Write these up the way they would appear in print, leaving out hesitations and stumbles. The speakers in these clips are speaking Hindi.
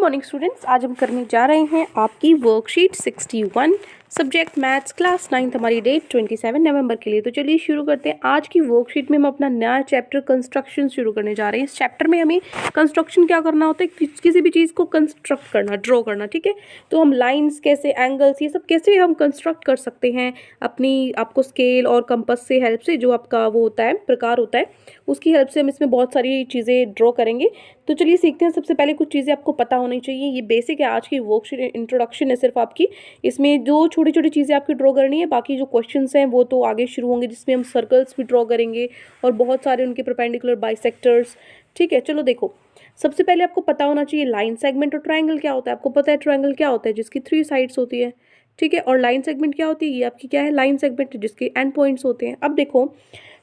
मॉर्निंग स्टूडेंट्स, आज हम करने जा रहे हैं आपकी worksheet 61 subject maths class 9th। हमारी डेट 27 नवंबर के लिए। तो चलिए शुरू करते हैं। आज की वर्कशीट में हम अपना नया चैप्टर कंस्ट्रक्शन शुरू करने जा रहे हैं। इस चैप्टर में हमें कंस्ट्रक्शन क्या करना होता है, किसी भी चीज़ को कंस्ट्रक्ट करना, ड्रॉ करना। ठीक है, तो हम लाइन्स कैसे, एंगल्स, ये सब कैसे हम कंस्ट्रक्ट कर सकते हैं अपनी आपको स्केल और कंपास से हेल्प से, जो आपका वो होता है प्रकार होता है, उसकी हेल्प से हम इसमें बहुत सारी चीज़ें ड्रॉ करेंगे। तो चलिए सीखते हैं। सबसे पहले कुछ चीज़ें आपको पता होनी चाहिए। ये बेसिक है, आज की वर्कशीट इंट्रोडक्शन है सिर्फ आपकी। इसमें जो छोटी छोटी चीज़ें आपकी ड्रॉ करनी है, बाकी जो क्वेश्चंस हैं वो तो आगे शुरू होंगे, जिसमें हम सर्कल्स भी ड्रॉ करेंगे और बहुत सारे उनके परपेंडिकुलर बाइसेक्टर्स। ठीक है, चलो देखो। सबसे पहले आपको पता होना चाहिए लाइन सेगमेंट और ट्राइंगल क्या होता है। आपको पता है ट्राइंगल क्या होता है, जिसकी 3 साइड्स होती है। ठीक है, और लाइन सेगमेंट क्या होती है, ये आपकी क्या है, लाइन सेगमेंट, जिसके एंड पॉइंट्स होते हैं। अब देखो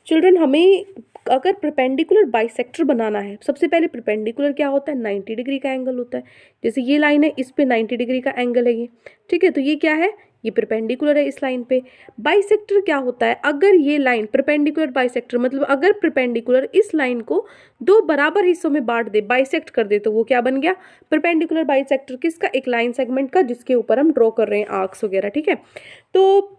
चिल्ड्रन, हमें अगर परपेंडिकुलर बाइसेक्टर बनाना है, सबसे पहले परपेंडिकुलर क्या होता है, 90 डिग्री का एंगल होता है। जैसे ये लाइन है, इस पे 90 डिग्री का एंगल है ये। ठीक है, तो ये क्या है, ये परपेंडिकुलर है इस लाइन पे। बाइसेक्टर क्या होता है, अगर ये लाइन परपेंडिकुलर बाइसेक्टर मतलब अगर परपेंडिकुलर इस लाइन को 2 बराबर हिस्सों में बांट दे, बाइसेक्ट कर दे, तो वो क्या बन गया, परपेंडिकुलर बाइसेक्टर। किसका, एक लाइन सेगमेंट का, जिसके ऊपर हम ड्रॉ कर रहे हैं आर्क्स वगैरह। ठीक है, तो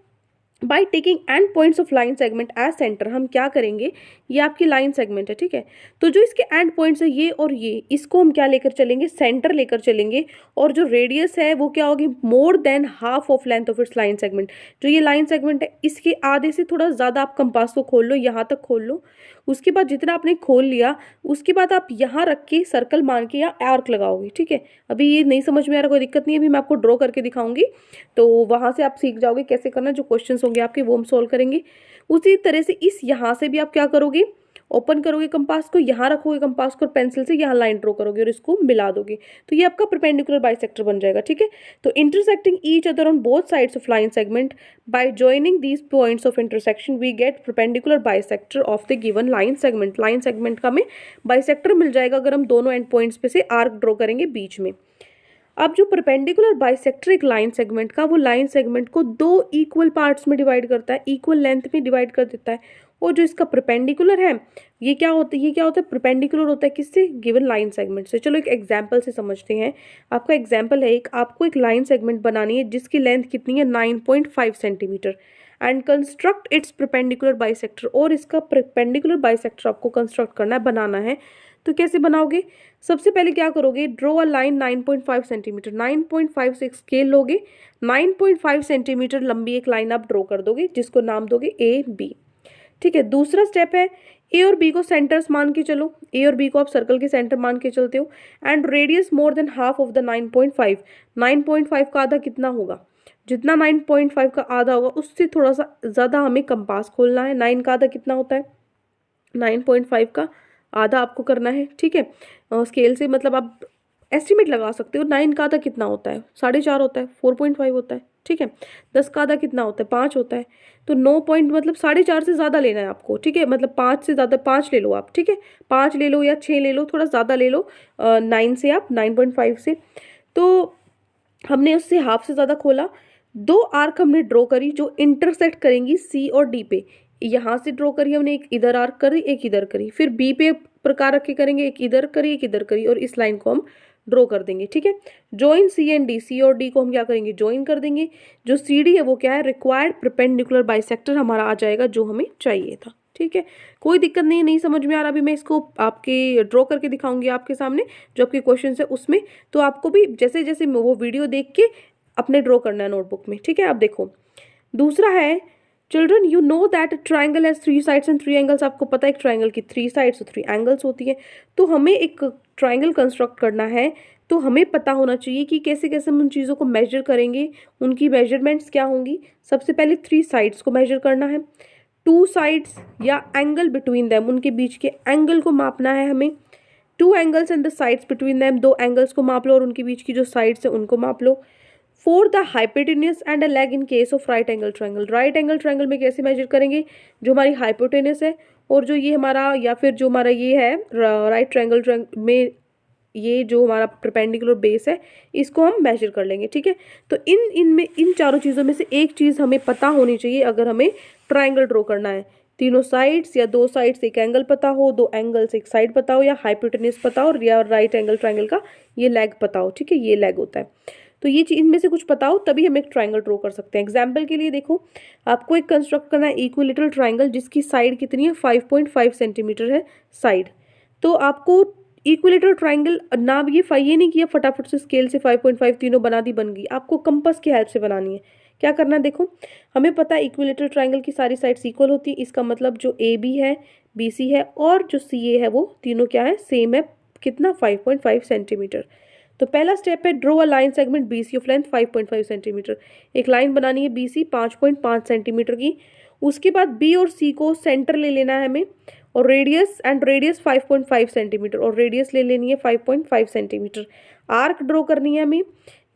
by taking end points of line segment as centre, हम क्या करेंगे, ये आपकी लाइन सेगमेंट है। ठीक है, तो जो इसके एंड पॉइंट्स है ये और ये, इसको हम क्या लेकर चलेंगे, सेंटर लेकर चलेंगे। और जो रेडियस है वो क्या होगी, more than half of length of its line segment. जो ये लाइन सेगमेंट है, इसके आधे से थोड़ा ज़्यादा आप कंपास को खोल लो, यहाँ तक खोल लो। उसके बाद जितना आपने खोल लिया, उसके बाद आप यहाँ रख के सर्कल मान के या आर्क लगाओगे। ठीक है, अभी ये नहीं समझ में आ रहा, कोई दिक्कत नहीं है, अभी मैं आपको ड्रॉ करके दिखाऊंगी, तो वहाँ से आप सीख जाओगे कैसे करना। जो क्वेश्चन होंगे आपके वो हम सोल्व करेंगे। उसी तरह से इस यहाँ से भी आप क्या करोगे, ओपन करोगे कंपास को, यहाँ रखोगे कंपास को, पेंसिल से यहाँ लाइन ड्रॉ करोगे और इसको मिला दोगे, तो ये आपका परपेंडिकुलर बाइसेक्टर बन जाएगा। ठीक है, तो intersecting each other on both sides of line segment by joining these points of intersection we get perpendicular bisector of the given line segment. Line segment का हमें बाइसेक्टर मिल जाएगा अगर हम दोनों एंड पॉइंट्स पे से आर्क ड्रॉ करेंगे बीच में। अब जो परपेंडिकुलर बाइसेक्टर एक लाइन सेगमेंट का, वो लाइन सेगमेंट को 2 इक्वल पार्ट्स में डिवाइड करता है, इक्वल लेंथ में डिवाइड कर देता है। और जो इसका परपेंडिकुलर है, ये क्या होता है, ये क्या होता है, परपेंडिकुलर होता है किससे, गिवन लाइन सेगमेंट से। चलो एक एग्जांपल से समझते हैं। आपका एग्जांपल है, आपको एक लाइन सेगमेंट बनानी है जिसकी लेंथ कितनी है, 9.5 centimetre, and construct it's perpendicular bisector. और इसका परपेंडिकुलर बाइसेक्टर आपको कंस्ट्रक्ट करना है, बनाना है। तो कैसे बनाओगे, सबसे पहले क्या करोगे, ड्रॉ अ लाइन 9.5 सेंटीमीटर, 9.5 से स्केल लोगे, 9.5 सेंटीमीटर लंबी एक लाइन आप ड्रॉ कर दोगे, जिसको नाम दोगे ए बी। ठीक है, दूसरा स्टेप है, ए और बी को सेंटर्स मान के चलो, ए और बी को आप सर्कल के सेंटर मान के चलते हो। And radius more than half of the 9.5, 9.5 का आधा कितना होगा, जितना 9.5 का आधा होगा उससे थोड़ा सा ज़्यादा हमें कंपास खोलना है। 9 का आधा कितना होता है, 9.5 का आधा आपको करना है। ठीक है, स्केल से मतलब आप एस्टिमेट लगा सकते हो। 9 का आधा कितना होता है, 4.5 होता है, 4.5 होता है। ठीक है, 10 का आधा कितना होता है, 5 होता है। तो 9 पॉइंट मतलब 4.5 से ज़्यादा लेना है आपको। ठीक है, मतलब 5 से ज़्यादा, 5 ले लो आप। ठीक है, 5 ले लो या 6 ले लो, थोड़ा ज़्यादा ले लो 9 से, आप 9.5 से। तो हमने उससे हाफ से ज़्यादा खोला। 2 आर्क हमने ड्रॉ करी जो इंटरसेक्ट करेंगी सी और डी पे। यहाँ से ड्रॉ करी हमने, एक इधर आर्क करी, एक इधर करी, फिर बी पे प्रकार रख के करेंगे, एक इधर करी, एक इधर करी, और इस लाइन को हम ड्रॉ कर देंगे। ठीक है, जॉइन सी एंड डी, सी और डी को हम क्या करेंगे, जॉइन कर देंगे। जो सी डी है वो क्या है, रिक्वायर्ड परपेंडिकुलर बाइसेक्टर हमारा आ जाएगा, जो हमें चाहिए था। ठीक है, कोई दिक्कत नहीं, नहीं समझ में आ रहा, अभी मैं इसको आपके ड्रॉ करके दिखाऊंगी आपके सामने, जो आपके क्वेश्चन है उसमें। तो आपको भी जैसे जैसे वो वीडियो देख के अपने ड्रॉ करना है नोटबुक में। ठीक है, आप देखो। दूसरा है, children you know that triangle has 3 sides and 3 angles. आपको पता है एक ट्राइंगल की 3 साइड्स और 3 एंगल्स होती है। तो हमें एक ट्राइंगल कंस्ट्रक्ट करना है, तो हमें पता होना चाहिए कि कैसे कैसे हम उन चीज़ों को मेजर करेंगे, उनकी मेजरमेंट्स क्या होंगी। सबसे पहले 3 साइड्स को मेजर करना है, 2 साइड्स या एंगल बिटवीन दैम, उनके बीच के एंगल को मापना है हमें। 2 angles and the sides between them, 2 angles को माप लो और उनके बीच की जो साइड्स है उनको माप लो। For the hypotenuse and a leg in case of right angle triangle. Right angle triangle में कैसे मेजर करेंगे, जो हमारी हाइपोटेन्यूस है और जो ये हमारा, या फिर जो हमारा ये है राइट ट्रायंगल में, ये जो हमारा परपेंडिकुलर बेस है, इसको हम मेजर कर लेंगे। ठीक है, तो इन चारों चीज़ों में से एक चीज़ हमें पता होनी चाहिए अगर हमें ट्रायंगल ड्रॉ करना है। तीनों साइड्स या दो साइड्स एक एंगल पता हो, दो एंगल्स एक साइड पता हो, या हाइपोटेन्यूज पता हो, या राइट एंगल ट्रायंगल का ये लेग पता हो। ठीक है, ये लेग होता है। तो ये चीज इनमें से कुछ पता हो तभी हम एक ट्रायंगल ड्रॉ कर सकते हैं। एग्जाम्पल के लिए देखो, आपको एक कंस्ट्रक्ट करना है इक्विलेटरल ट्रायंगल जिसकी साइड कितनी है 5.5 सेंटीमीटर है साइड। तो आपको इक्विलेटरल ट्रायंगल ना ये नहीं किया फटाफट से स्केल से 5.5 तीनों बना दी बन गई, आपको कंपास की हेल्प से बनानी है। क्या करना है देखो, हमें पता है इक्विलेटरल ट्रायंगल की सारी साइड्स इक्वल होती है, इसका मतलब जो ए बी है, बी सी है और जो सी ए है वो तीनों क्या है, सेम है। कितना, 5.5 सेंटीमीटर। तो पहला स्टेप है draw a line segment B C of length 5.5 centimetre. एक लाइन बनानी है बी सी 5.5 सेंटीमीटर की। उसके बाद बी और सी को सेंटर ले लेना है हमें, और रेडियस 5.5 सेंटीमीटर, और रेडियस ले लेनी है 5.5 सेंटीमीटर। आर्क ड्रॉ करनी है हमें,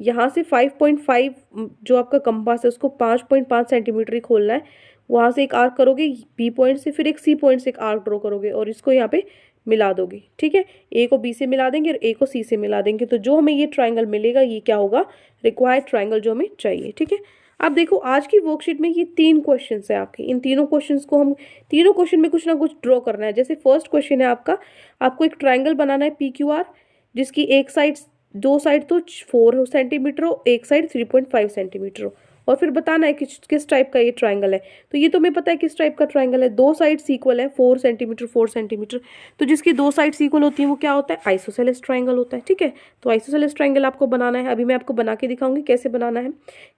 यहाँ से 5.5 जो आपका कंपास है उसको 5.5 सेंटीमीटर ही खोलना है। वहाँ से एक आर्क करोगे बी पॉइंट से, फिर एक सी पॉइंट से एक आर्क ड्रॉ करोगे और इसको यहाँ पे मिला दोगे। ठीक है, ए को बी से मिला देंगे और ए को सी से मिला देंगे, तो जो हमें ये ट्रायंगल मिलेगा ये क्या होगा, रिक्वायर्ड ट्रायंगल जो हमें चाहिए। ठीक है, अब देखो आज की वर्कशीट में ये 3 क्वेश्चन है आपके। इन तीनों क्वेश्चंस को हम तीनों क्वेश्चन में कुछ ना कुछ ड्रॉ करना है। जैसे फर्स्ट क्वेश्चन है आपको एक ट्रायंगल बनाना है पी क्यू आर, जिसकी एक साइड, दो साइड तो 4 सेंटीमीटर हो, एक साइड 3.5 सेंटीमीटर हो, और फिर बताना है किस टाइप का ये ट्रायंगल है। तो ये तुम्हें पता है किस टाइप का ट्रायंगल है, दो साइड्स इक्वल है, 4 सेंटीमीटर 4 सेंटीमीटर। तो जिसकी दो साइड्स इक्वल होती हैं वो क्या होता है, आइसोसेलेस ट्रायंगल होता है। ठीक है, तो आइसोसेलेस ट्रायंगल आपको बनाना है। अभी मैं आपको बना के दिखाऊंगी कैसे बनाना है।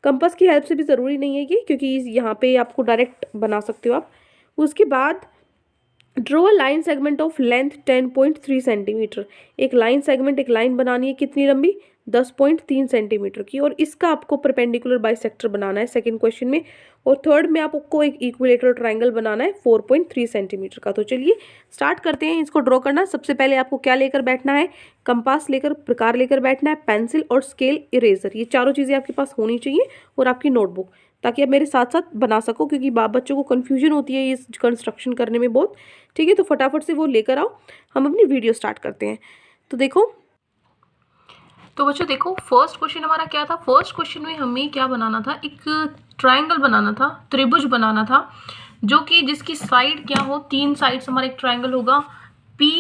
कंपास की हेल्प से भी ज़रूरी नहीं है ये, क्योंकि यहाँ पे आपको डायरेक्ट बना सकते हो आप। उसके बाद draw a line segment of length 10.3 centimetre. एक लाइन सेगमेंट, एक लाइन बनानी है कितनी लंबी, 10.3 सेंटीमीटर की, और इसका आपको परपेंडिकुलर बाइसेक्टर बनाना है सेकंड क्वेश्चन में। और थर्ड में आपको एक इक्विलेटरल ट्रायंगल बनाना है 4.3 सेंटीमीटर का। तो चलिए स्टार्ट करते हैं इसको ड्रॉ करना। सबसे पहले आपको क्या लेकर बैठना है, कंपास लेकर, प्रकार लेकर बैठना है, पेंसिल और स्केल, इरेजर, ये चारों चीज़ें आपके पास होनी चाहिए, और आपकी नोटबुक, ताकि आप मेरे साथ साथ बना सको, क्योंकि बच्चों को कन्फ्यूजन होती है इस कंस्ट्रक्शन करने में बहुत। ठीक है, तो फटाफट से वो लेकर आओ, हम अपनी वीडियो स्टार्ट करते हैं। तो देखो, तो बच्चों देखो फर्स्ट क्वेश्चन हमारा क्या था। फर्स्ट क्वेश्चन में हमें क्या बनाना था, एक ट्रायंगल बनाना था, त्रिभुज बनाना था, जो कि जिसकी साइड क्या हो, 3 साइड्स हमारा एक ट्रायंगल होगा पी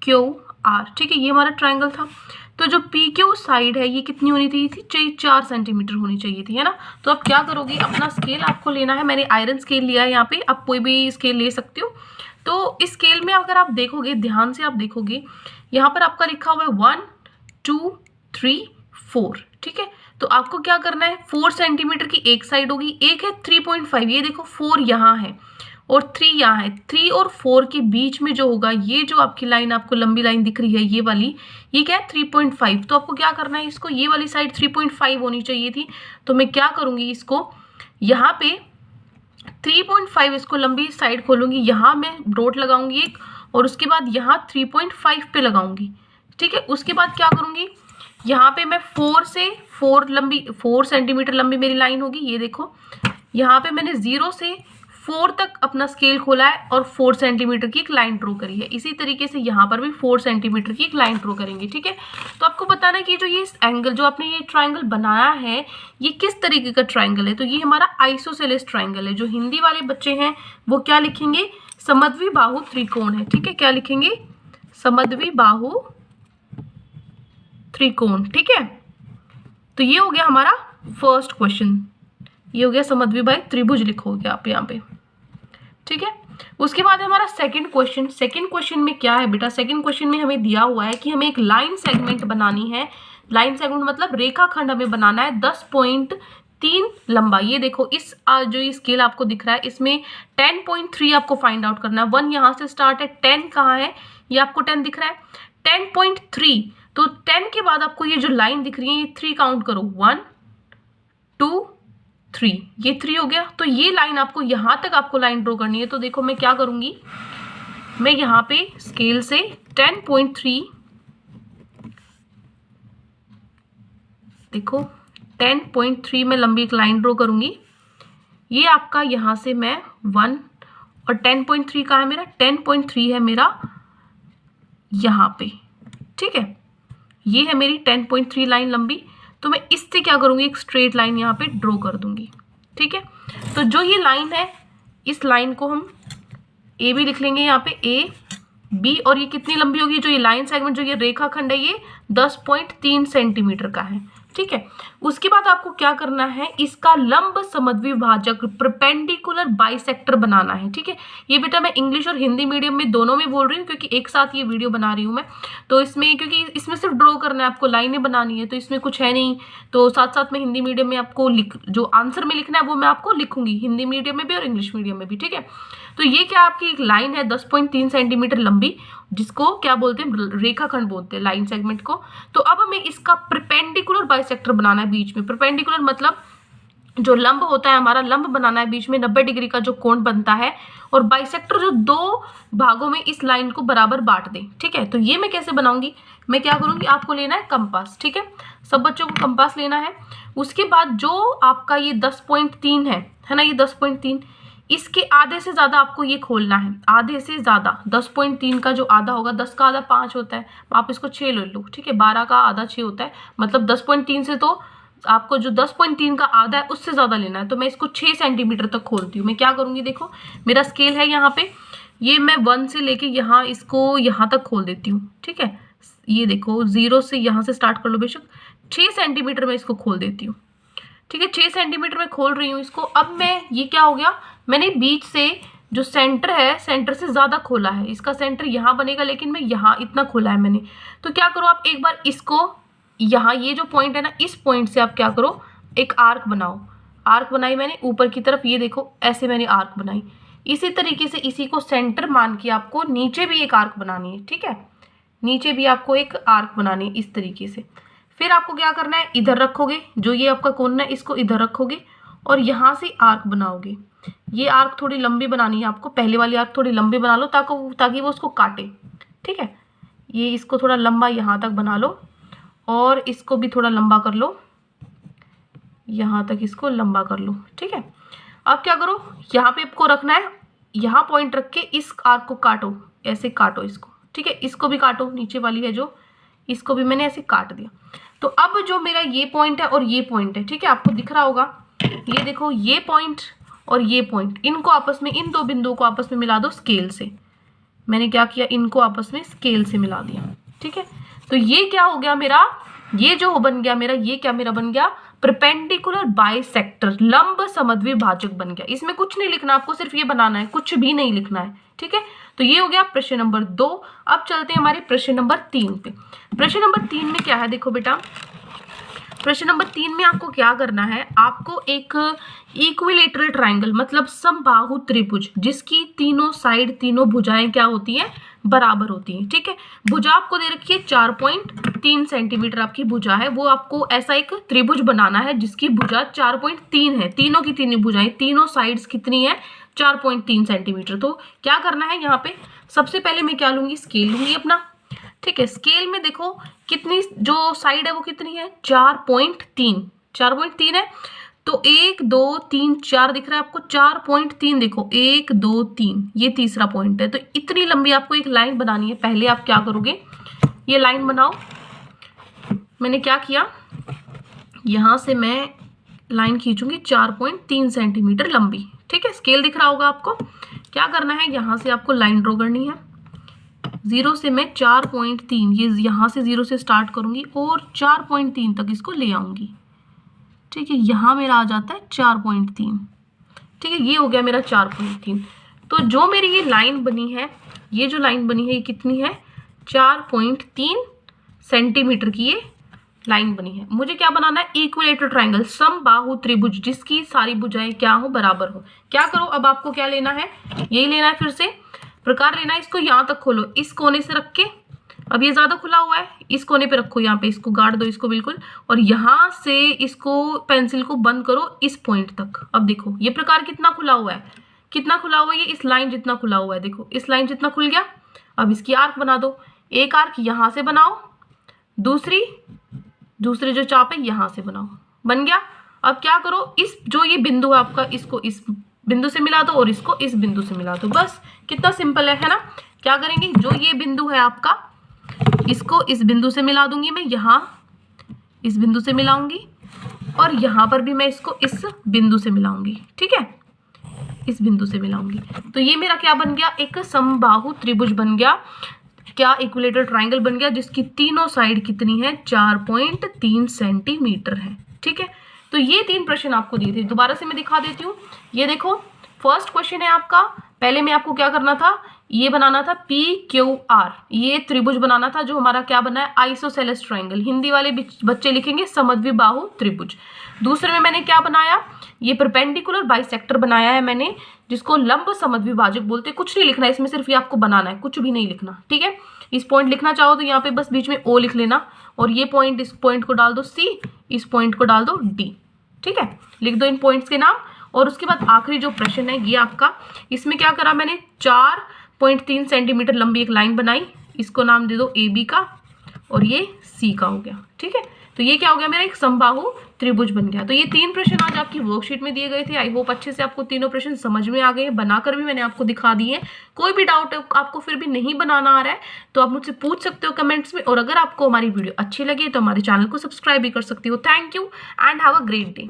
क्यू आर। ठीक है, ये हमारा ट्रायंगल था। तो जो पी क्यू साइड है ये कितनी होनी थी 4 सेंटीमीटर होनी चाहिए थी, है ना। तो अब क्या करोगे, अपना स्केल आपको लेना है। मैंने आयरन स्केल लिया है यहाँ पे, आप कोई भी स्केल ले सकते हो। तो इस स्केल में अगर आप देखोगे, ध्यान से आप देखोगे, यहाँ पर आपका लिखा हुआ है 1 2 3 4। ठीक है, तो आपको क्या करना है, 4 सेंटीमीटर की एक साइड होगी, एक है 3.5, ये देखो 4 यहाँ है और 3 यहाँ है। 3 और 4 के बीच में जो होगा, ये जो आपकी लाइन, आपको लंबी लाइन दिख रही है ये वाली, ये क्या है 3.5। तो आपको क्या करना है, इसको, ये वाली साइड 3.5 होनी चाहिए थी। तो मैं क्या करूंगी, इसको यहाँ पे 3.5, इसको लंबी साइड खोलूंगी, यहाँ मैं डॉट लगाऊंगी एक, और उसके बाद यहाँ 3.5 पे लगाऊंगी। ठीक है, उसके बाद क्या करूंगी, यहाँ पे मैं 4 सेंटीमीटर लंबी मेरी लाइन होगी। ये देखो, यहाँ पे मैंने 0 से 4 तक अपना स्केल खोला है और 4 सेंटीमीटर की एक लाइन ड्रॉ करी है। इसी तरीके से यहाँ पर भी 4 सेंटीमीटर की एक लाइन ड्रॉ करेंगे। ठीक है, तो आपको बताना है कि जो ये एंगल, जो आपने ये ट्रायंगल बनाया है, ये किस तरीके का ट्रायंगल है। तो ये हमारा आइसोसेलेस ट्रायंगल है। जो हिंदी वाले बच्चे हैं वो क्या लिखेंगे, समद्विबाहु त्रिकोण है। ठीक है, क्या लिखेंगे, समद्विबाहु त्रिकोण। ठीक है, तो ये हो गया हमारा फर्स्ट क्वेश्चन, ये हो गया समद्विबाहु त्रिभुज लिखोगे आप यहाँ पे। ठीक है, उसके बाद हमारा सेकंड क्वेश्चन। सेकंड क्वेश्चन में क्या है बेटा, सेकंड क्वेश्चन में हमें दिया हुआ है कि हमें एक लाइन सेगमेंट बनानी है। लाइन सेगमेंट मतलब रेखाखंड हमें बनाना है 10.3 लंबा। ये देखो, इस जो ये स्केल आपको दिख रहा है, इसमें 10.3 आपको फाइंड आउट करना है। 1 यहाँ से स्टार्ट है, 10 कहाँ है, ये आपको 10 दिख रहा है, 10.3। तो 10 के बाद आपको ये जो लाइन दिख रही है, ये 3 काउंट करो, 1 2 3, ये 3 हो गया। तो ये लाइन आपको, यहां तक आपको लाइन ड्रॉ करनी है। तो देखो मैं क्या करूंगी, मैं यहाँ पे स्केल से 10.3, देखो 10.3 में लंबी एक लाइन ड्रॉ करूंगी। ये आपका यहाँ से मैं 1, और 10.3 कहाँ है मेरा, 10.3 है मेरा यहाँ पे। ठीक है, ये है मेरी 10.3 लाइन लंबी। तो मैं इससे क्या करूंगी, एक स्ट्रेट लाइन यहाँ पे ड्रॉ कर दूंगी। ठीक है, तो जो ये लाइन है, इस लाइन को हम ए भी लिख लेंगे यहाँ पे ए बी, और ये कितनी लंबी होगी, जो ये लाइन सेगमेंट, जो ये रेखाखंड है, ये 10.3 सेंटीमीटर का है। ठीक है, उसके बाद आपको क्या करना है, इसका लंब समद्विभाजक परपेंडिकुलर बाइसेक्टर बनाना है। ठीक है, ये बेटा मैं इंग्लिश और हिंदी मीडियम में दोनों में बोल रही हूँ, क्योंकि एक साथ ये वीडियो बना रही हूँ मैं, तो इसमें क्योंकि इसमें सिर्फ ड्रॉ करना है, आपको लाइनें बनानी है, तो इसमें कुछ है नहीं, तो साथ साथ में हिंदी मीडियम में आपको जो आंसर में लिखना है वो मैं आपको लिखूंगी, हिंदी मीडियम में भी और इंग्लिश मीडियम में भी। ठीक है, तो ये क्या आपकी एक लाइन है 10.3 सेंटीमीटर लंबी, जिसको क्या बोलते हैं, रेखाखंड बोलते हैं लाइन सेगमेंट को। तो अब हमें इसका परपेंडिकुलर बाइसेक्टर बनाना है बीच में। परपेंडिकुलर मतलब जो लंब होता है हमारा, लंब बनाना है बीच में 90 डिग्री का जो कोण बनता है, और बाइसेक्टर जो दो भागों में इस लाइन को बराबर बांट दे। ठीक है, तो ये मैं कैसे बनाऊंगी, मैं क्या करूंगी, आपको लेना है कंपास। ठीक है, सब बच्चों को कंपास लेना है। उसके बाद जो आपका ये 10.3 है ना, ये 10.3, इसके आधे से ज्यादा आपको ये खोलना है, आधे से ज्यादा। 10.3 का जो आधा होगा, 10 का आधा 5 होता है, आप इसको 6 ले लो। ठीक है, 12 का आधा 6 होता है, मतलब 10.3 से तो आपको जो 10.3 का आधा है उससे ज्यादा लेना है। तो मैं इसको 6 सेंटीमीटर तक खोलती हूँ। मैं क्या करूंगी, देखो मेरा स्केल है यहाँ पे, ये मैं 1 से लेके यहाँ इसको यहाँ तक खोल देती हूँ। ठीक है, ये देखो 0 से यहाँ से स्टार्ट कर लो बेशक, 6 सेंटीमीटर में इसको खोल देती हूँ। ठीक है, 6 सेंटीमीटर में खोल रही हूँ इसको। अब मैं, ये क्या हो गया, मैंने बीच से जो सेंटर है, सेंटर से ज्यादा खोला है, इसका सेंटर यहाँ बनेगा, लेकिन मैं यहाँ इतना खोला है मैंने। तो क्या करो आप, एक बार इसको यहाँ, ये जो पॉइंट है ना, इस पॉइंट से आप क्या करो, एक आर्क बनाओ। आर्क बनाई मैंने ऊपर की तरफ, ये देखो ऐसे मैंने आर्क बनाई। इसी तरीके से इसी को सेंटर मान के आपको नीचे भी एक आर्क बनानी है। ठीक है, नीचे भी आपको एक आर्क बनानी है इस तरीके से। फिर आपको क्या करना है, इधर रखोगे, जो ये आपका कोण है इसको इधर रखोगे, और यहाँ से आर्क बनाओगे। ये आर्क थोड़ी लंबी बनानी है आपको, पहले वाली आर्क थोड़ी लंबी बना लो ताकि वो उसको काटे। ठीक है, ये इसको थोड़ा लंबा यहाँ तक बना लो, और इसको भी थोड़ा लंबा कर लो, यहाँ तक इसको लंबा कर लो। ठीक है, अब क्या करो, यहाँ पे आपको रखना है, यहाँ पॉइंट रख के इस आर्क को काटो, ऐसे काटो इसको। ठीक है, इसको भी काटो, नीचे वाली है जो, इसको भी मैंने ऐसे काट दिया। तो अब जो मेरा ये पॉइंट है और ये पॉइंट है, ठीक है, आपको दिख रहा होगा, ये देखो ये पॉइंट और ये पॉइंट, इनको आपस में, इन दो बिंदुओं को आपस में मिला दो स्केल से। मैंने क्या किया, इनको आपस में स्केल से मिला दिया। ठीक है, तो ये क्या हो गया मेरा, ये जो बन गया मेरा, ये क्या मेरा बन गया, परपेंडिकुलर बाइसेक्टर, लंब समद्विभाजक बन गया। इसमें कुछ नहीं लिखना, आपको सिर्फ ये बनाना है, कुछ भी नहीं लिखना है। ठीक है, तो ये हो गया प्रश्न नंबर 2। अब चलते हैं हमारे प्रश्न नंबर 3 पे। प्रश्न नंबर 3 में क्या है, देखो बेटा, प्रश्न नंबर 3 में आपको क्या करना है, आपको एक इक्विलेटरल ट्राइंगल, मतलब समबाहु त्रिभुज, जिसकी तीनों साइड, तीनों भुजाएं क्या होती हैं, बराबर होती हैं। ठीक है, भुजा आपको दे रखी है 4.3 सेंटीमीटर आपकी भुजा है, वो आपको ऐसा एक त्रिभुज बनाना है जिसकी भुजा 4.3 है, तीनों की तीनों भुजाएं, तीनों साइड्स कितनी है, 4.3 सेंटीमीटर। तो क्या करना है यहाँ पे, सबसे पहले मैं क्या लूंगी, स्केल लूंगी अपना। ठीक है, स्केल में देखो कितनी जो साइड है वो कितनी है, 4.3 है। तो 1 2 3 4 दिख रहा है आपको, 4.3 देखो, 1 2 3, ये तीसरा पॉइंट है। तो इतनी लंबी आपको एक लाइन बनानी है। पहले आप क्या करोगे, ये लाइन बनाओ। मैंने क्या किया, यहां से मैं लाइन खींचूंगी 4.3 सेंटीमीटर लंबी। ठीक है, स्केल दिख रहा होगा आपको। क्या करना है, यहां से आपको लाइन ड्रॉ करनी है, 0 से मैं 4.3, ये यहाँ से 0 से स्टार्ट करूंगी और 4.3 तक इसको ले आऊंगी। ठीक है, यहाँ मेरा आ जाता है 4.3। ठीक है, ये हो गया मेरा 4.3। तो जो मेरी ये लाइन बनी है, ये जो लाइन बनी है, ये कितनी है, 4.3 सेंटीमीटर की ये लाइन बनी है। मुझे क्या बनाना है, इक्विलेटरल ट्राइंगल, समबाहु त्रिभुज, जिसकी सारी भुजाएं क्या हो, बराबर हो। क्या करो, अब आपको क्या लेना है, यही लेना है, फिर से प्रकार लेना है। इसको यहाँ तक खोलो, इस कोने से रख के, अब ये ज्यादा खुला हुआ है, इस कोने पे रखो, यहाँ पे इसको गाड़ दो इसको बिल्कुल, और यहाँ से इसको पेंसिल को बंद करो इस पॉइंट तक। अब देखो ये प्रकार कितना खुला हुआ है, कितना खुला हुआ है, ये इस लाइन जितना खुला हुआ है, देखो इस लाइन जितना खुल गया। अब इसकी आर्क बना दो, एक आर्क यहाँ से बनाओ, दूसरी जो चाप है यहाँ से बनाओ, बन गया। अब क्या करो, इस जो ये बिंदु है आपका, इसको इस बिंदु से मिला दो और इसको इस बिंदु से मिला दो। बस कितना सिंपल है ना। क्या करेंगे, जो ये बिंदु है आपका, इसको इस बिंदु से मिला दूंगी मैं, यहाँ इस बिंदु से मिलाऊंगी, और यहाँ पर भी मैं इसको इस बिंदु से मिलाऊंगी। ठीक है, इस बिंदु से मिलाऊंगी। तो ये मेरा क्या बन गया, एक समबाहु त्रिभुज बन गया, क्या इक्विलेटरल ट्राइंगल बन गया, जिसकी तीनों साइड कितनी है, 4.3 सेंटीमीटर है। ठीक है, तो ये 3 प्रश्न आपको दिए थे। दोबारा से मैं दिखा देती हूँ। ये देखो फर्स्ट क्वेश्चन है आपका, पहले में आपको क्या करना था, ये बनाना था PQR, ये त्रिभुज बनाना था जो हमारा क्या बना है, आइसोसेलेस ट्राइंगल। हिंदी वाले बच्चे लिखेंगे समद्विबाहु त्रिभुज। दूसरे में मैंने क्या बनाया, ये परपेंडिकुलर बाइसेक्टर बनाया है मैंने, जिसको लंब समद्विभाजक बोलते हैं। कुछ नहीं लिखना इसमें, सिर्फ ये आपको बनाना है, कुछ भी नहीं लिखना। ठीक है, इस पॉइंट लिखना चाहो तो यहाँ पे बस बीच में O लिख लेना, और ये पॉइंट, इस पॉइंट को डाल दो C, इस पॉइंट को डाल दो D। ठीक है, लिख दो इन पॉइंट्स के नाम। और उसके बाद आखिरी जो प्रश्न है ये आपका, इसमें क्या करा मैंने, 4.3 सेंटीमीटर लंबी एक लाइन बनाई, इसको नाम दे दो AB का, और ये C का हो गया। ठीक है, तो ये क्या हो गया, मेरा एक समबाहु त्रिभुज बन गया। तो ये 3 प्रश्न आज आपकी वर्कशीट में दिए गए थे। आई होप अच्छे से आपको तीनों प्रश्न समझ में आ गए, बनाकर भी मैंने आपको दिखा दिए। कोई भी डाउट आपको फिर भी नहीं बनाना आ रहा है तो आप मुझसे पूछ सकते हो कमेंट्स में। और अगर आपको हमारी वीडियो अच्छी लगी तो हमारे चैनल को सब्सक्राइब भी कर सकते हो। Thank you and have a great day.